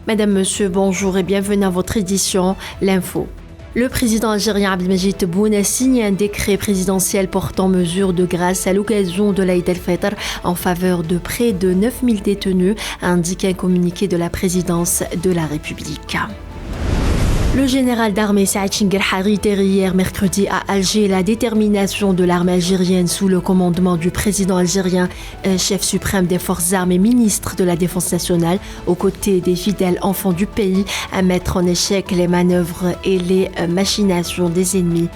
Madame, Monsieur, bonjour et bienvenue à votre édition L'Info. Le président algérien Abdelmajid Tebboune a signé un décret présidentiel portant mesures de grâce à l'occasion de l'Aïd el-Fitr en faveur de près de 9000 détenus, a indiqué un communiqué de la présidence de la République. Le général d'armée Saad Chenguer a réitéré hier mercredi à Alger la détermination de l'armée algérienne sous le commandement du président algérien, chef suprême des forces armées, ministre de la Défense nationale, aux côtés des fidèles enfants du pays, à mettre en échec les manœuvres et les machinations des ennemis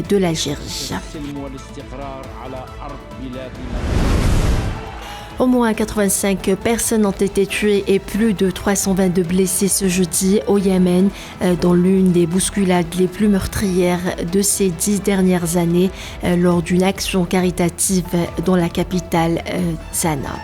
de l'Algérie. Au moins 85 personnes ont été tuées et plus de 322 blessés ce jeudi au Yémen, dans l'une des bousculades les plus meurtrières de ces 10 dernières années, lors d'une action caritative dans la capitale, Sanaa.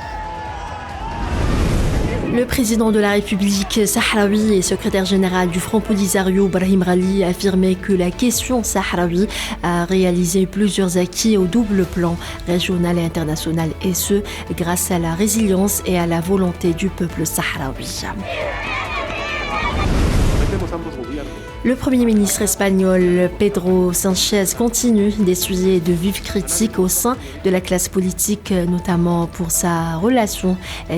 Le président de la République sahraoui et secrétaire général du Front Polisario, Brahim Ghali, a affirmé que la question sahraoui a réalisé plusieurs acquis au double plan régional et international, et ce, grâce à la résilience et à la volonté du peuple sahraoui. Le Premier ministre espagnol Pedro Sánchez continue d'essuyer de vives critiques au sein de la classe politique, notamment pour sa relation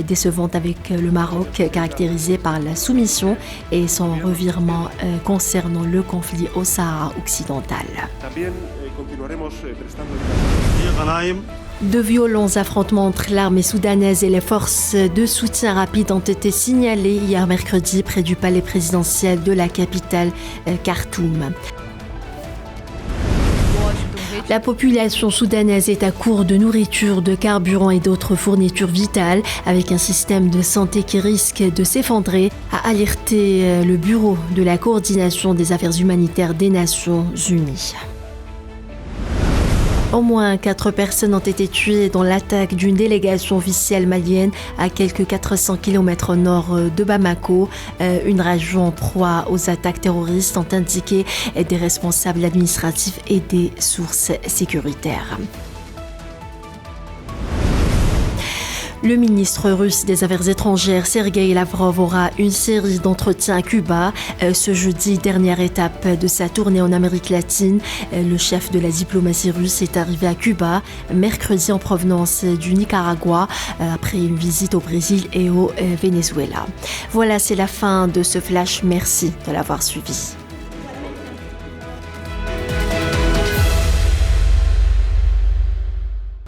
décevante avec le Maroc, caractérisée par la soumission, et son revirement concernant le conflit au Sahara occidental. De violents affrontements entre l'armée soudanaise et les forces de soutien rapide ont été signalés hier mercredi près du palais présidentiel de la capitale, Khartoum. La population soudanaise est à court de nourriture, de carburant et d'autres fournitures vitales, avec un système de santé qui risque de s'effondrer, a alerté le Bureau de la coordination des affaires humanitaires des Nations Unies. Au moins 4 personnes ont été tuées dans l'attaque d'une délégation officielle malienne à quelques 400 km au nord de Bamako. Une région en proie aux attaques terroristes, ont indiqué des responsables administratifs et des sources sécuritaires. Le ministre russe des Affaires étrangères, Sergueï Lavrov, aura une série d'entretiens à Cuba. Ce jeudi, dernière étape de sa tournée en Amérique latine, le chef de la diplomatie russe est arrivé à Cuba mercredi en provenance du Nicaragua, après une visite au Brésil et au Venezuela. Voilà, c'est la fin de ce flash. Merci de l'avoir suivi.